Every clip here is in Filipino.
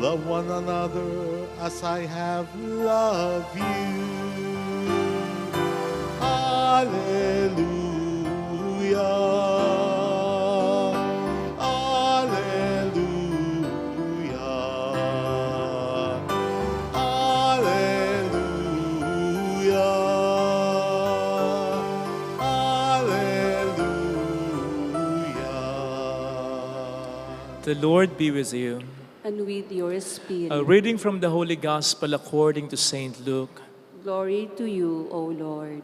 love one another as I have loved you. Hallelujah. Hallelujah. Hallelujah. Hallelujah. The Lord be with you. And with your spirit. A reading from the Holy Gospel according to Saint Luke. Glory to you, O Lord.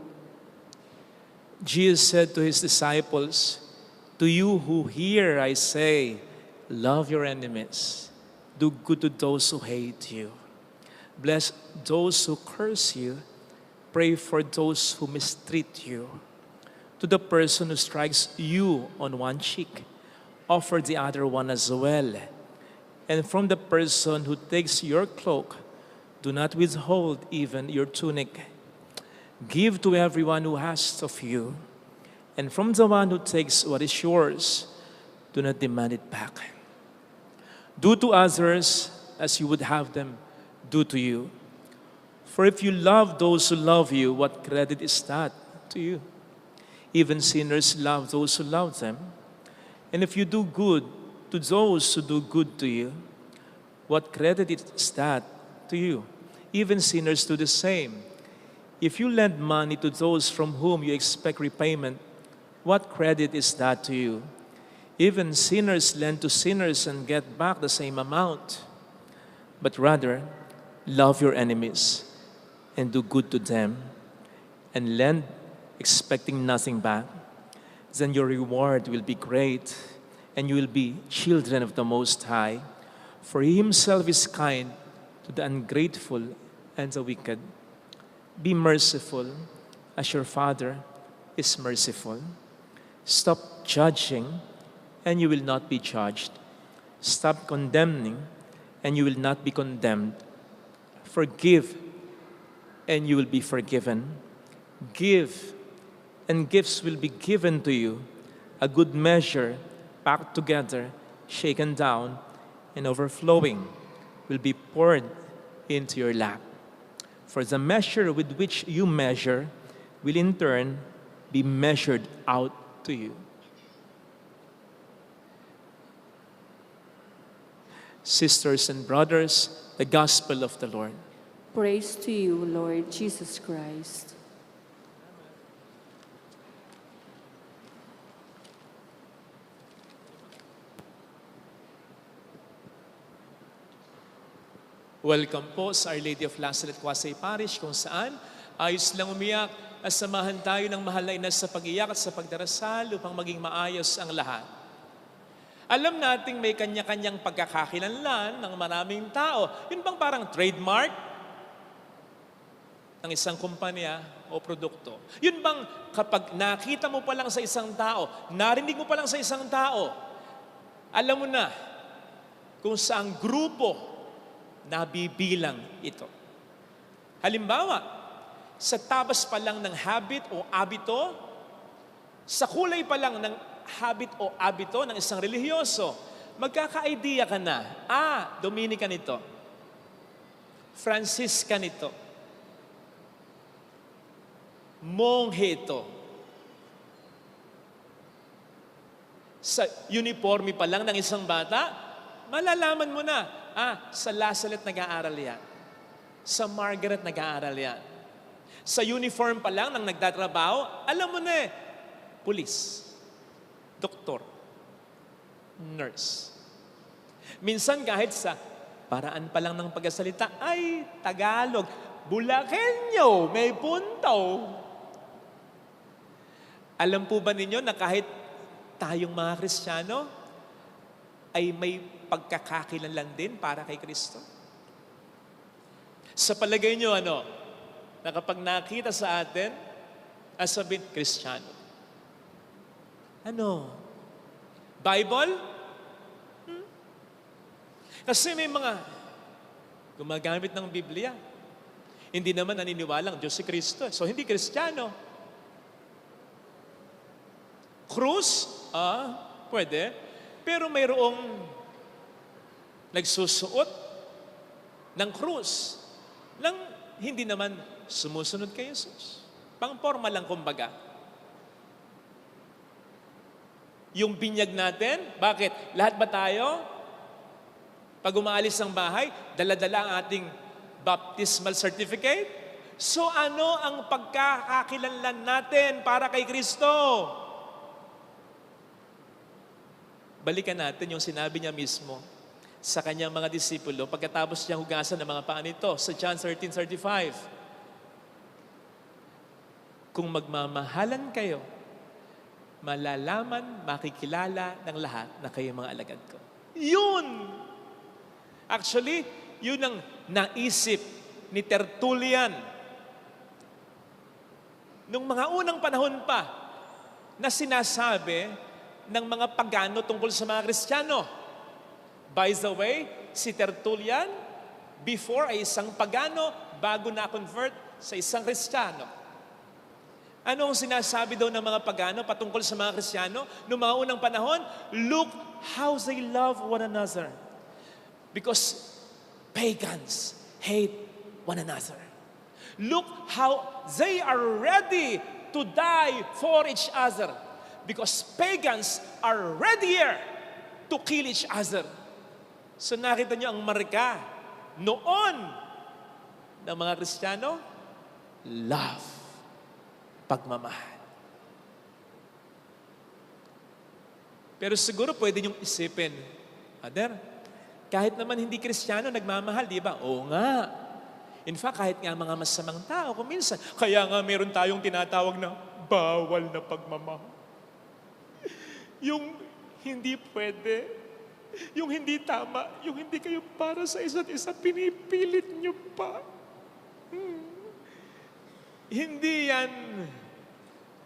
Jesus said to his disciples, "To you who hear, I say, love your enemies. Do good to those who hate you. Bless those who curse you. Pray for those who mistreat you. To the person who strikes you on one cheek, offer the other one as well. And from the person who takes your cloak, do not withhold even your tunic. Give to everyone who asks of you. And from the one who takes what is yours, do not demand it back. Do to others as you would have them do to you. For if you love those who love you, what credit is that to you? Even sinners love those who love them. And if you do good to those who do good to you, what credit is that to you? Even sinners do the same. If you lend money to those from whom you expect repayment, what credit is that to you? Even sinners lend to sinners and get back the same amount. But rather, love your enemies and do good to them, and lend expecting nothing back. Then your reward will be great, and you will be children of the Most High. For He Himself is kind to the ungrateful and the wicked. Be merciful as your Father is merciful. Stop judging, and you will not be judged. Stop condemning, and you will not be condemned. Forgive, and you will be forgiven. Give, and gifts will be given to you. A good measure, packed together, shaken down, and overflowing, will be poured into your lap. For the measure with which you measure will in turn be measured out to you." Sisters and brothers, the Gospel of the Lord. Praise to you, Lord Jesus Christ. Welcome po sa Our Lady of Lazaret Quasay Parish, kung saan ayos lang umiyak at samahan tayo ng mahal na ina sa pag-iyak at sa pagdarasal upang maging maayos ang lahat. Alam nating may kanya-kanyang pagkakakilanlan ng maraming tao. Yun bang parang trademark ng isang kumpanya o produkto? Yun bang kapag nakita mo pa lang sa isang tao, narinig mo pa lang sa isang tao, alam mo na kung saang grupo nabibilang ito? Halimbawa, sa tabas pa lang ng habit o abito, sa kulay pa lang ng habit o abito ng isang relihiyoso, magkaka-idea ka na, Dominican ito, Franciscan ito, monghe ito. Sa uniforme pa lang ng isang bata, malalaman mo na, sa Lazaret nag-aaral yan. Sa Margaret nag-aaral yan. Sa uniform pa lang ng nagtatrabaho, alam mo na pulis, doktor, nurse. Minsan kahit sa paraan pa lang ng pagsasalita, ay Tagalog, Bulakenyo, may puntaw. Alam po ba ninyo na kahit tayong mga Kristiyano ay may pagkakakilanlan din para kay Kristo? Sa palagay nyo, na kapag nakita sa atin, sabihin, Kristiyano. Bible? Kasi may mga gumagamit ng Biblia. Hindi naman naniniwalang Diyos si Kristo. So, hindi Kristiyano. Krus? Pwede. Pero mayroong nagsusuot ng krus, nang hindi naman sumusunod kay Jesus. Pang-forma lang kumbaga. Yung binyag natin, bakit? Lahat ba tayo? Pag umaalis ng bahay, dala-dala ang ating baptismal certificate? So ano ang pagkakakilanlan natin para kay Kristo? Balikan natin yung sinabi niya mismo sa kanyang mga disipulo pagkatapos niyang hugasan ng mga paa nito sa John 13:35. Kung magmamahalan kayo, malalaman, makikilala ng lahat na kayo mga alagad ko. Yun! Actually, yun ang naisip ni Tertullian. Nung mga unang panahon pa na sinasabi ng mga pagano tungkol sa mga Kristiyano. By the way, si Tertullian, before ay isang pagano, bago na-convert sa isang Kristiyano. Ano ang sinasabi daw ng mga pagano patungkol sa mga Kristiyano? Noong mga unang panahon, look how they love one another. Because pagans hate one another. Look how they are ready to die for each other. Because pagans are readier to kill each other. So nakita niyo ang marka noon ng mga Kristiyano, love, pagmamahal. Pero siguro pwede niyong isipin, Father, kahit naman hindi Kristiyano nagmamahal, di ba? Oo nga. In fact, kahit nga mga masamang tao, kung minsan, kaya nga meron tayong tinatawag na bawal na pagmamahal. Yung hindi pwede, yung hindi tama, yung hindi kayo para sa isa't isa, pinipilit nyo pa. Hindi yan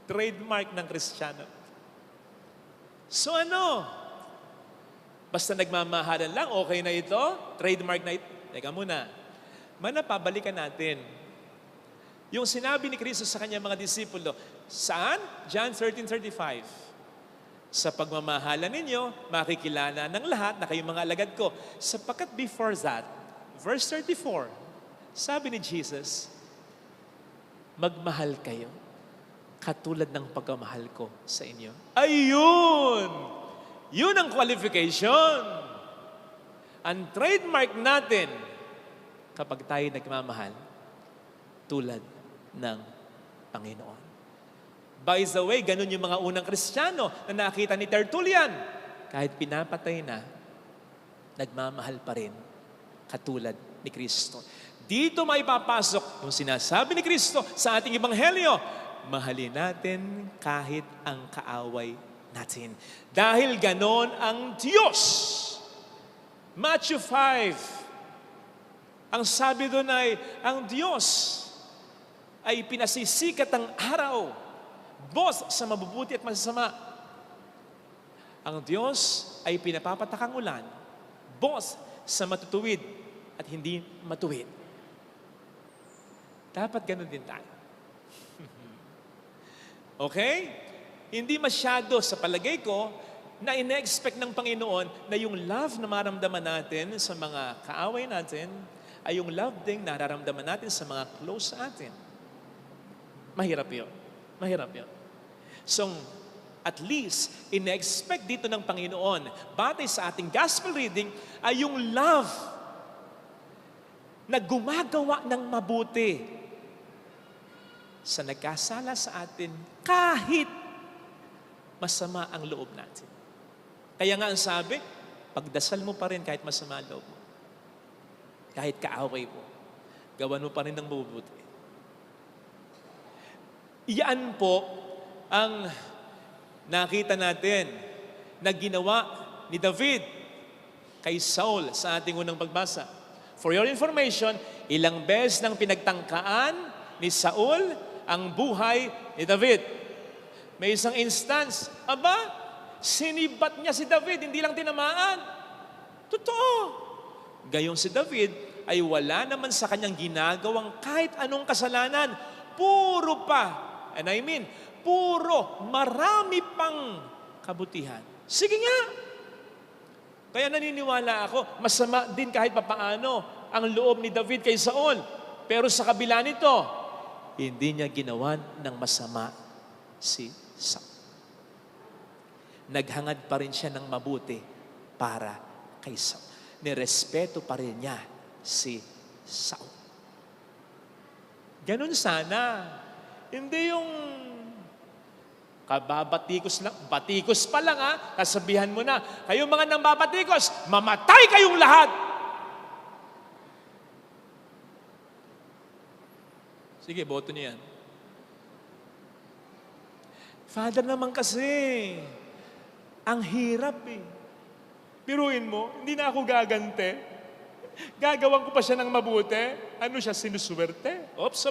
trademark ng Kristiyano. So ano? Basta nagmamahalan lang, okay na ito? Trademark na ito? Teka muna. Manapabalikan natin. Yung sinabi ni Kristo sa kanyang mga disipulo, saan? John 13:35. Sa pagmamahalan ninyo, makikilala ng lahat na kayong mga alagad ko. Sapagkat before that, verse 34, sabi ni Jesus, magmahal kayo katulad ng pagmamahal ko sa inyo. Ayun! Yun ang qualification. Ang trademark natin kapag tayo nagmamahal tulad ng Panginoon. By the way, ganun yung mga unang Kristiyano na nakita ni Tertullian. Kahit pinapatay na, nagmamahal pa rin katulad ni Kristo. Dito may papasok yung sinasabi ni Kristo sa ating Ebanghelyo. Mahalin natin kahit ang kaaway natin. Dahil ganon ang Diyos. Matthew 5. Ang sabi doon ay, ang Diyos ay pinasisikat ang araw both sa mabubuti at masasama. Ang Diyos ay pinapapatakang ulan both sa matutuwid at hindi matuwid. Dapat ganun din tayo. Okay? Hindi masyado sa palagay ko na ina-expect ng Panginoon na yung love na maramdaman natin sa mga kaaway natin ay yung love ding nararamdaman natin sa mga close sa atin. Mahirap yun. Mahirap yun. So, at least, ina-expect dito ng Panginoon, batay sa ating gospel reading, ay yung love na gumagawa ng mabuti sa nagkasala sa atin kahit masama ang loob natin. Kaya nga ang sabi, pagdasal mo pa rin kahit masama ang loob mo. Kahit kaaway mo, gawan mo pa rin ng mabubuti. Iyan po ang nakita natin na ginawa ni David kay Saul sa ating unang pagbasa. For your information, ilang beses nang pinagtangkaan ni Saul ang buhay ni David. May isang instance, sinibat niya si David, hindi lang tinamaan. Totoo. Gayong si David ay wala naman sa kanyang ginagawang kahit anong kasalanan. Puro pa, and I mean, marami pang kabutihan. Sige nga. Kaya naniniwala ako, masama din kahit papaano ang loob ni David kay Saul. Pero sa kabila nito, hindi niya ginawan ng masama si Saul. Naghangad pa rin siya ng mabuti para kay Saul. Nirespeto pa rin niya si Saul. Ganun sana. Hindi yung kababatikos lang, batikos pa lang kasabihan mo na, kayong mga nambabatikos, mamatay kayong lahat. Sige, boto niyo yan. Father naman kasi, ang hirap eh. Piruin mo, hindi na ako gagante. Gagawan ko pa siya ng mabuti. Ano siya, sinuswerte? Ops.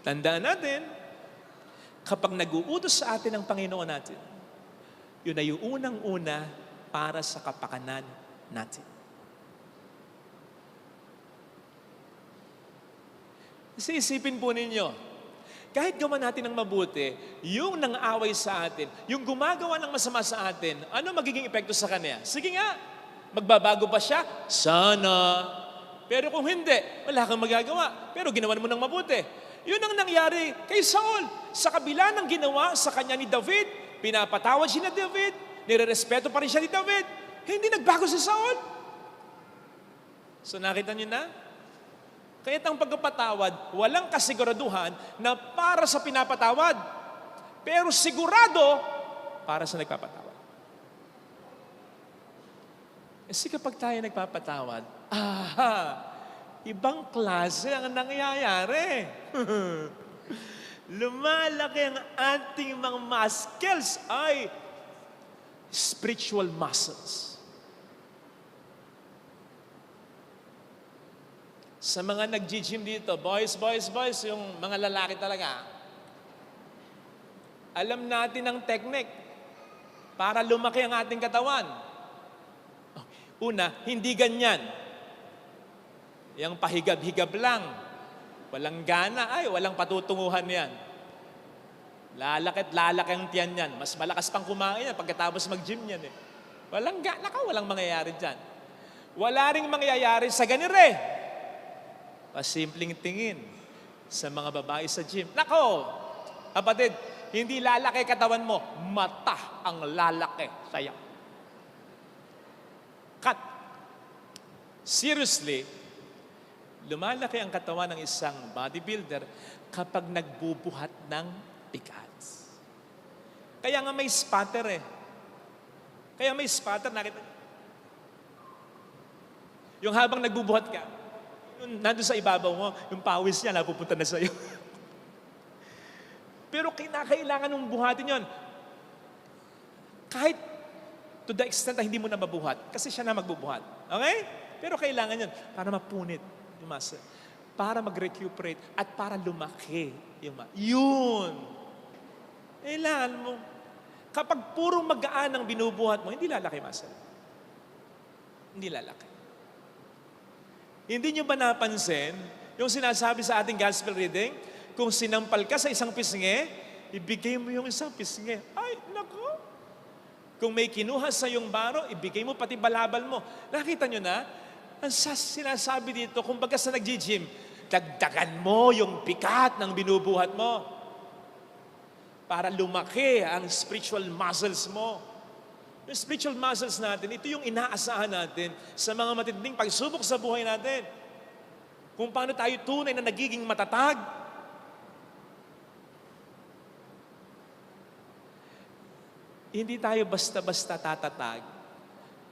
Tandaan natin, kapag nag-uutos sa atin ang Panginoon natin, yun ay yung unang-una para sa kapakanan natin. Kasi isipin po ninyo, kahit gawa natin ng mabuti, yung nang-away sa atin, yung gumagawa ng masama sa atin, ano magiging epekto sa kanya? Sige nga, magbabago ba siya? Sana. Pero kung hindi, wala kang magagawa. Pero ginawan mo ng mabuti. Yun ang nangyari kay Saul. Sa kabila ng ginawa sa kanya ni David, pinapatawad siya ni David, nirerespeto pa rin siya ni David, hindi nagbago si Saul. So nakita niyo na? Kaya ang pagpapatawad, walang kasiguraduhan na para sa pinapatawad, pero sigurado para sa nagpapatawad. Kasi kapag tayo nagpapatawad, ibang klase ang nangyayari. Lumalaki ang ating mga muscles ay spiritual muscles. Sa mga nag-gym dito, boys, yung mga lalaki talaga, alam natin ang technique para lumaki ang ating katawan. Una, hindi ganyan. Yang pahigab-higab lang. Walang gana, walang patutunguhan yan. Lalaki ang tiyan yan. Mas malakas pang kumain yan pagkatapos mag-gym yan eh. Walang gana ka, walang mangyayari dyan. Wala ring mangyayari sa ganire. Pasimpleng tingin sa mga babae sa gym. Nako, kapatid, hindi lalaki katawan mo, mata ang lalaki sa'yo. Cut. Seriously, lumalaki ang katawan ng isang bodybuilder kapag nagbubuhat ng bigas. Kaya nga may spatter eh. Kaya may spatter, nakita. Yung habang nagbubuhat ka, nandun sa ibabaw mo, yung pawis niya, napupunta na sa'yo. Pero kinakailangan mong buhatin yon. Kahit to the extent na hindi mo na mabuhat, kasi siya na magbubuhat. Okay? Pero kailangan yon para mapunit yung muscle, para mag-recuperate, at para lumaki yung muscle. Yun! Kailangan mo. Kapag puro magaan ang binubuhat mo, hindi lalaki muscle. Hindi lalaki. Hindi nyo ba napansin yung sinasabi sa ating gospel reading? Kung sinampal ka sa isang pisngi, ibigay mo yung isang pisngi. Ay, naku! Kung may kinuha sa yung baro, ibigay mo pati balabal mo. Nakita nyo na? Ang sinasabi dito, kung baga sa nag-gym, dagdagan mo yung bigat ng binubuhat mo para lumaki ang spiritual muscles mo. Yung spiritual muscles natin, ito yung inaasahan natin sa mga matinding pagsubok sa buhay natin. Kung paano tayo tunay na nagiging matatag. Hindi tayo basta-basta tatatag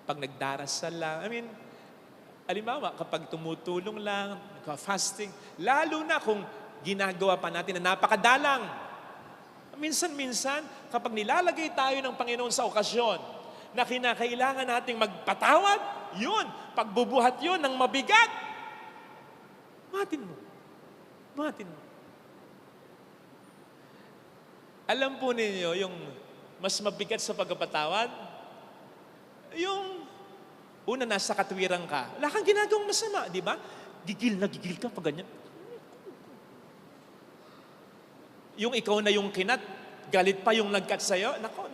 pag nagdarasal lang. Halimbawa, kapag tumutulong lang, fasting, lalo na kung ginagawa pa natin na napakadalang. Minsan-minsan, kapag nilalagay tayo ng Panginoon sa okasyon, na kinakailangan nating magpatawad, yun, pagbubuhat yun ng mabigat. Buhatin mo. Alam po ninyo, yung mas mabigat sa pagpapatawad, yung una, nasa katwiran ka, wala kang ginagawang masama, di ba? Gigil ka pag ganyan. Yung ikaw na yung kinat, galit pa yung nag-cut sa'yo, nako,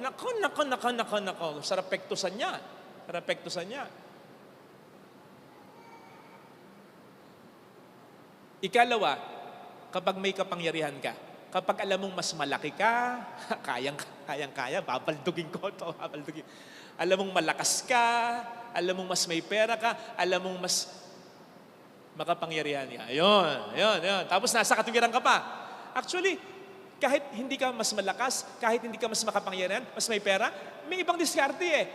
sarap pektusan niya. Ikalawa, kapag may kapangyarihan ka, kapag alam mong mas malaki ka, kayang-kaya, babaldugin ko to, babaldugin. Alam mong malakas ka, alam mong mas may pera ka, alam mong mas makapangyarihan ka. Ayun. Tapos nasa katuwiran ka pa. Actually, kahit hindi ka mas malakas, kahit hindi ka mas makapangyarihan, mas may pera, may ibang diskarte eh.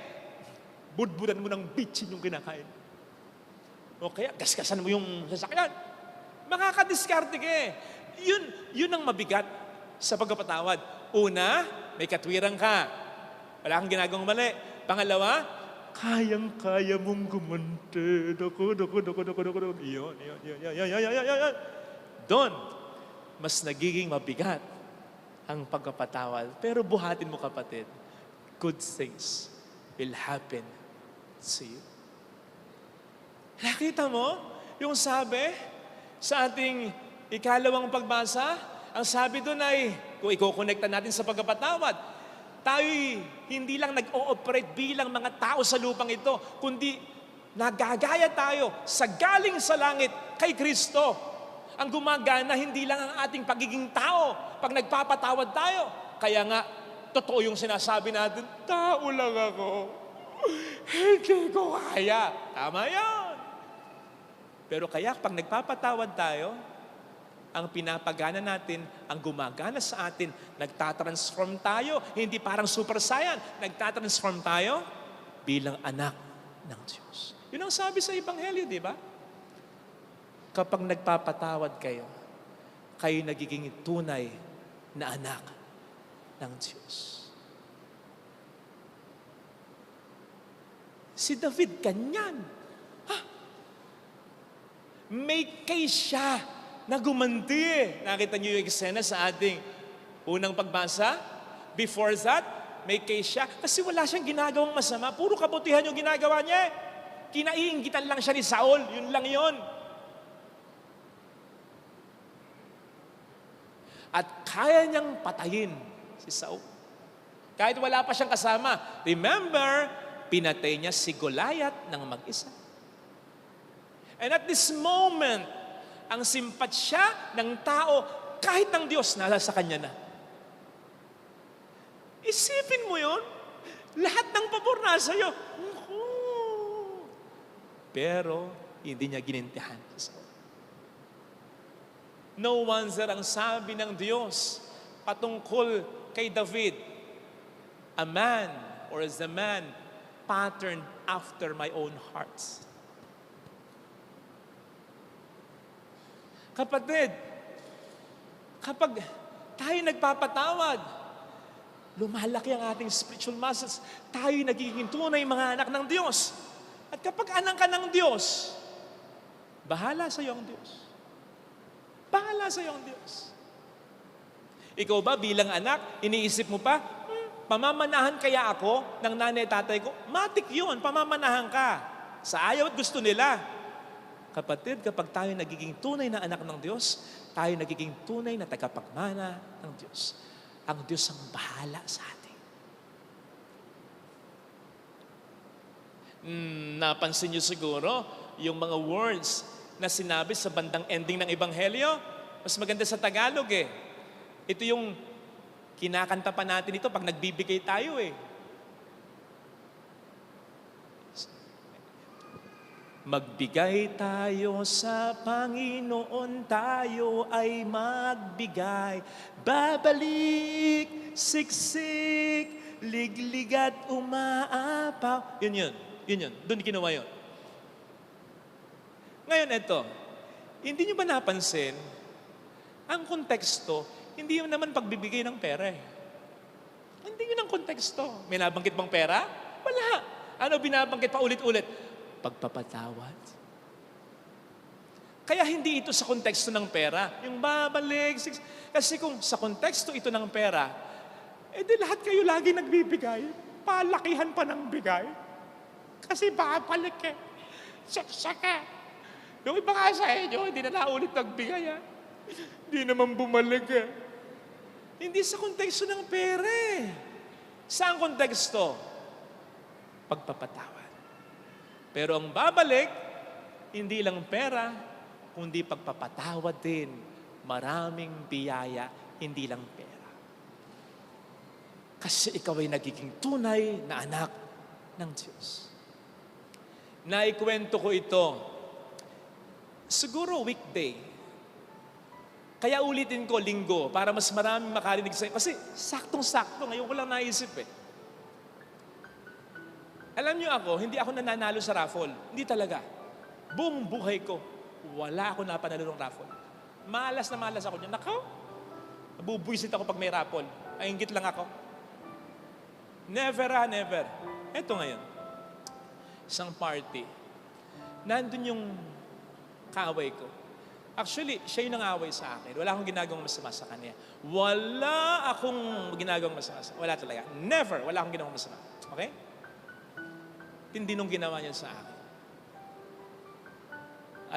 Budbudan mo ng bitchin yung kinakain. O kaya, gaskasan mo yung sasakyan. Makakadiskarte ka eh. Yun ang mabigat sa pagpapatawad. Una, may katwiran ka. Wala kang ginagawang mali. Pangalawa, kayang-kaya mong gumante. Dako. Yun. Doon, mas nagiging mabigat ang pagpapatawad. Pero buhatin mo kapatid, good things will happen to you. Nakita mo yung sabi sa ating ikalawang pagbasa? Ang sabi doon ay, kung i-connecta natin sa pagpapatawad, tayo'y hindi lang nag-ooperate bilang mga tao sa lupang ito, kundi nagagaya tayo sa galing sa langit kay Kristo. Ang gumagana hindi lang ang ating pagiging tao pag nagpapatawad tayo. Kaya nga, totoo yung sinasabi natin, tao lang ako. Hindi ko kaya. Tama yan. Pero kaya pag nagpapatawad tayo, ang pinapagana natin, ang gumagana sa atin, nagtatransform tayo, hindi parang super saiyan, nagtatransform tayo bilang anak ng Diyos. Yun ang sabi sa Ebanghelyo, di ba? Kapag nagpapatawad kayo, kayo nagiging tunay na anak ng Diyos. Si David, ganyan. May case siya na gumanti. Nakita niyo yung eksena sa ating unang pagbasa? Before that, may case siya. Kasi wala siyang ginagawang masama. Puro kabutihan yung ginagawa niya. Kinaiinggitan lang siya ni Saul. Yun lang yun. At kaya niyang patayin si Saul. Kahit wala pa siyang kasama. Remember, pinatay niya si Goliath ng mag-isa. And at this moment, ang simpatsya ng tao, kahit ng Diyos, nasa kanya na. Isipin mo yun. Lahat ng pabor nasa iyo. Pero, hindi niya ginintihan. No wonder ang sabi ng Diyos patungkol kay David, a man, or as a man, patterned after my own heart. Kapatid, kapag tayo nagpapatawad, lumalaki ang ating spiritual muscles. Tayo nagiging tunay mga anak ng Diyos. At kapag anak ka ng Diyos, bahala sa iyo ang Diyos. Bahala sa iyo ang Diyos. Ikaw ba bilang anak, iniisip mo pa, pamamanahan kaya ako ng nanay at tatay ko? Matik yun, pamamanahan ka. Sa ayaw at gusto nila. Kapatid, kapag tayo nagiging tunay na anak ng Diyos, tayo nagiging tunay na tagapagmana ng Diyos. Ang Diyos ang bahala sa atin. Napansin niyo siguro yung mga words na sinabi sa bandang ending ng Ebanghelyo. Mas maganda sa Tagalog eh. Ito yung kinakanta pa natin ito pag nagbibigay tayo eh. Magbigay tayo sa Panginoon, tayo ay magbigay. Babalik, siksik, liglig at umaapaw. Yun. Doon kinuha yun. Ngayon ito, hindi nyo ba napansin, ang konteksto, hindi yun naman pagbibigay ng pera eh. Hindi yun ang konteksto. May nabanggit bang pera? Wala. Ano binabanggit pa ulit-ulit? Pagpapatawad. Kaya hindi ito sa konteksto ng pera. Yung babalik. Kasi kung sa konteksto ito ng pera, di lahat kayo lagi nagbibigay. Palakihan pa ng bigay. Kasi babalik eh. Saksak. Yung iba nga sa inyo, hindi na naulit nagbigay ha. Hindi naman bumalik eh. Hindi sa konteksto ng pera eh. Saan konteksto? Pagpapatawad. Pero ang babalik, hindi lang pera, kundi pagpapatawad din, maraming biyaya, hindi lang pera. Kasi ikaw ay nagiging tunay na anak ng Diyos. Naikwento ko ito, siguro weekday. Kaya ulitin ko linggo para mas maraming makarinig sa'yo. Kasi saktong-sakto, ngayon ko lang naisip eh. Alam niyo ako, hindi ako nananalo sa raffle. Hindi talaga. Buong buhay ko, wala ako napanalo ng raffle. Malas na malas ako niya. Nakaw, nabubuisit ako pag may raffle. Nainggit lang ako. Never never. Eto ngayon, isang party. Nandun yung kaaway ko. Actually, siya yung nangaway sa akin. Wala akong ginagawang masama sa kanya. Wala akong ginagawang masama. Wala talaga. Never. Wala akong ginagawang masama. Okay? Tindi nung ginawa niya sa akin.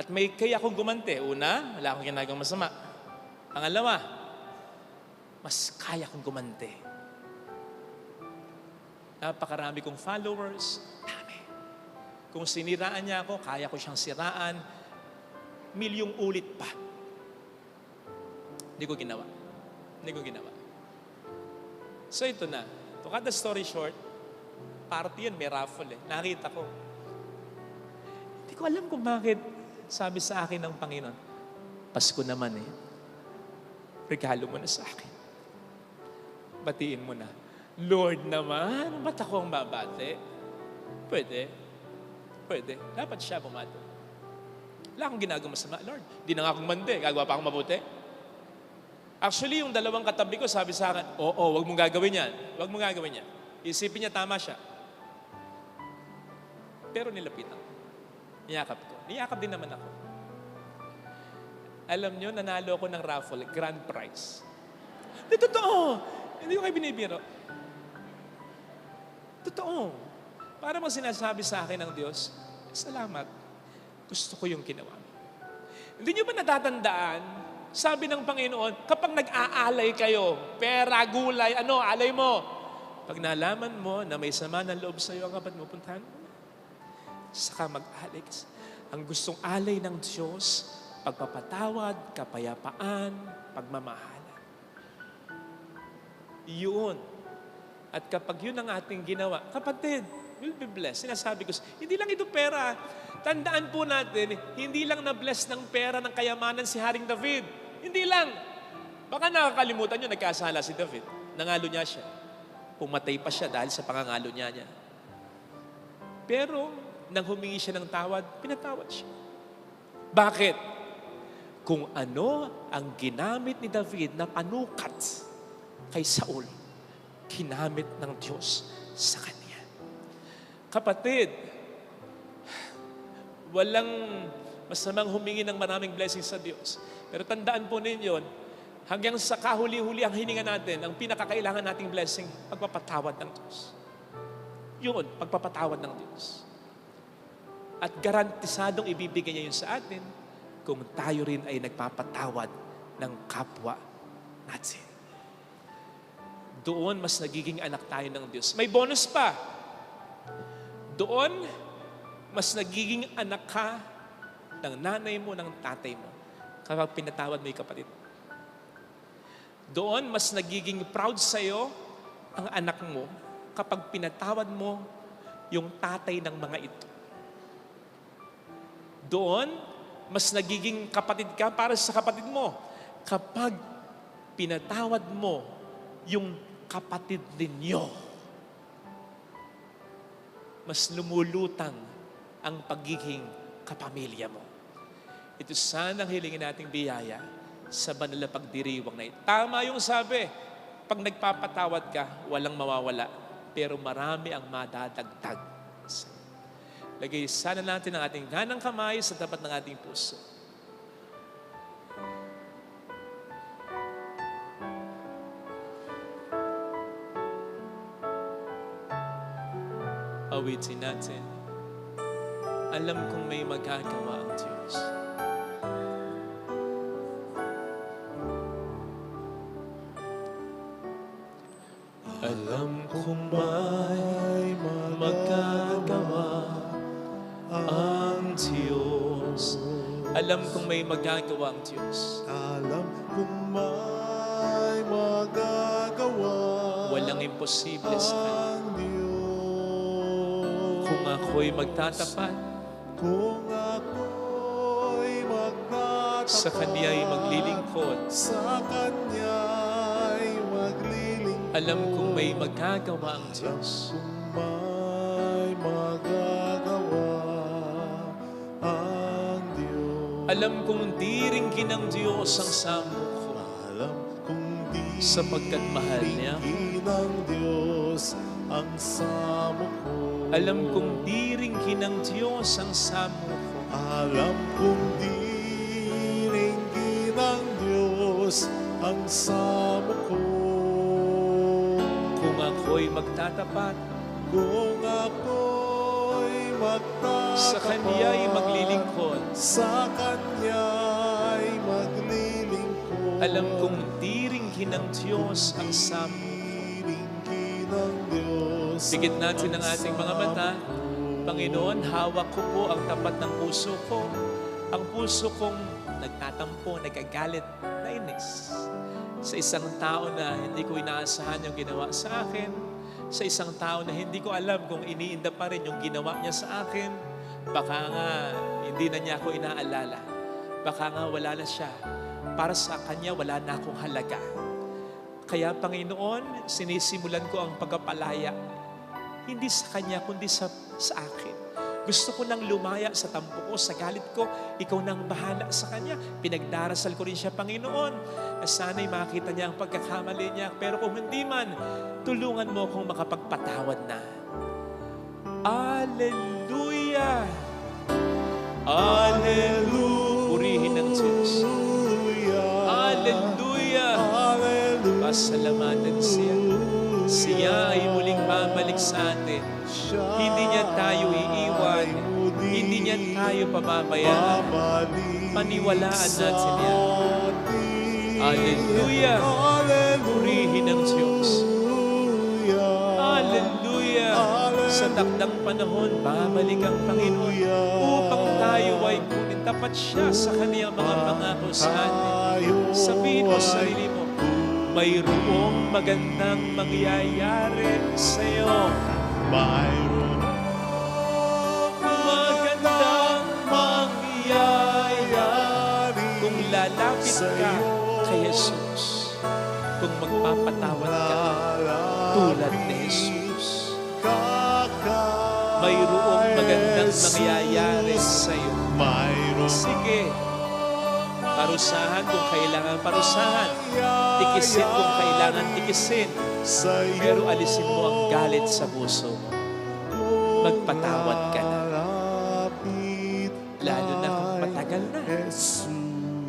At may kaya akong gumante. Una, wala akong ginagawang masama. Pangalawa, mas kaya akong gumante. Napakarami kong followers. Dami. Kung siniraan niya ako, kaya ko siyang siraan. Milyong ulit pa. Hindi ko ginawa. So ito na. To cut the story short, party yan, may raffle eh. Nakita ko. Hindi ko alam kung bakit sabi sa akin ng Panginoon, Pasko naman eh. Regalo mo na sa akin. Batiin mo na. Lord naman, ba't ako ang babate? Pwede. Dapat siya bumati. Wala akong ginagawa masama, Lord. Di na nga akong mande. Gagawa pa akong mabuti. Actually, yung dalawang katabi ko sabi sa akin, oo, wag mong gagawin yan. Wag mong gagawin yan. Isipin niya, tama siya. Pero nilapitan ko. Niyakap ko. Niyakap din naman ako. Alam nyo, nanalo ako ng raffle, grand prize. Di totoo. Hindi ko kayo binibiro. Totoo. Para bang sinasabi sa akin ng Diyos, salamat. Gusto ko yung ginawa mo. Hindi nyo ba natatandaan? Sabi ng Panginoon, kapag nag-aalay kayo, pera, gulay, alay mo. Pag nalaman mo na may sama ng loob sa iyo ang kapat mo, puntahan mo. Saka mag-alay. Ang gustong alay ng Diyos, pagpapatawad, kapayapaan, pagmamahalan. Yun. At kapag yun ang ating ginawa, kapatid, will be blessed. Sinasabi ko, hindi lang ito pera. Tandaan po natin, hindi lang na-bless ng pera ng kayamanan si Haring David. Hindi lang. Baka nakakalimutan nyo, nagkasala si David. Nangalo niya siya. Pumatay pa siya dahil sa pangangalo niya. Pero, nang humingi siya ng tawad, pinatawad siya. Bakit? Kung ano ang ginamit ni David na panukat kay Saul, ginamit ng Diyos sa kanya. Kapatid, walang masamang humingi ng maraming blessings sa Diyos. Pero tandaan po ninyo, hanggang sa kahuli-huli ang hininga natin, ang pinakakailangan nating blessing, pagpapatawad ng Diyos. Yun, pagpapatawad ng Diyos. At garantisadong ibibigay niya yun sa atin kung tayo rin ay nagpapatawad ng kapwa natin. Doon mas nagiging anak tayo ng Diyos. May bonus pa. Doon, mas nagiging anak ka ng nanay mo, ng tatay mo, kapag pinatawad mo yung kapatid. Doon, mas nagiging proud sa'yo ang anak mo kapag pinatawad mo yung tatay ng mga ito. Doon, mas nagiging kapatid ka para sa kapatid mo kapag pinatawad mo yung kapatid ninyo. Mas lumulutang ang pagiging kapamilya mo. Ito sana ang hilingin nating biyaya sa banal na pagdiriwang na ito. Tama yung sabi, pag nagpapatawad ka, walang mawawala, pero marami ang madadagdag. Lagay sana natin ang ating ganang kamay sa tapat ng ating puso. Awitin natin. Alam kong may magagawa ang Diyos. Alam kong may magagawa ang Diyos. Alam kong may magagawa ang Diyos. Alam kong may magagawa Walang imposible sa Kanya. ang Diyos. Kung ako'y magtatapat, Kung ako'y magtatapat sa Kanya'y maglilingkod, sa Kanya'y maglilingkod, alam kong may magagawa ang Diyos. kung may magagawa ang Diyos. Alam kong di ringgin ng Diyos ang samo ko, Alam kong di sapagkat mahal niya. ringgin ng Diyos ang samo ko. Alam kong di ringgin ng Diyos ang samo ko. Alam kong di ringgin ng Diyos ang samo ko. Kung ako'y magtatapat, Kung ako'y magtatapat sa Kanya'y maglilingkod, sa Kanya'y maglilingkod, alam kong di ringgin ng Diyos ang samo. ringgin ng Diyos Bigit natin ang ating mga mata. Panginoon, hawak ko po ang tapat ng puso ko. Ang puso kong nagtatampo, nagagalit, nainis. Sa isang tao na hindi ko inaasahan yung ginawa sa akin. Sa isang tao na hindi ko alam kung iniinda pa rin yung ginawa niya sa akin. Baka nga hindi na niya ako inaalala. Baka nga wala na siya. Para sa kanya, wala na akong halaga. Kaya Panginoon, sinisimulan ko ang pagpapalaya. Hindi sa Kanya, kundi sa akin. Gusto ko nang lumaya sa tampo ko, sa galit ko. Ikaw nang bahala sa Kanya. Pinagdarasal ko rin siya, Panginoon, na sana'y makita niya ang pagkakamali niya. Pero kung hindi man, tulungan mo akong makapagpatawad na. Alleluia! Alleluia! Purihin ng Diyos. Alleluia! Pasalamatan siya. Siya ay muling babalik sa atin. Hindi niya tayo iiwan. Hindi niya tayo pababayaan. Paniwalaan natin yan. Alleluia! Purihin ng Diyos. Alleluia! Sa takdang panahon, babalik ang Panginoon upang tayo ay kunin. Tapat siya sa kaniyang mga pangako sa atin. Sabihin mo sa sarili mo, mayroong magandang mangyayari sa iyo. Mayroong Magandang mangyayari kung lalapit ka kay Jesus. Kung magpapatawad ka tulad ni Jesus. Mayroong magandang mangyayari sa iyo. Sige, parusahan kung kailangan parusahan. Tikisin kung kailangan tikisin. Pero alisin mo ang galit sa puso mo. Magpatawad ka na. Lalo na kung matagal na.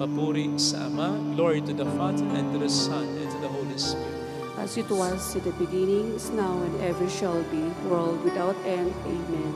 Papuri sa Ama, glory to the Father, and to the Son, and to the Holy Spirit. As it was in the beginning, is now, and ever shall be, world without end. Amen.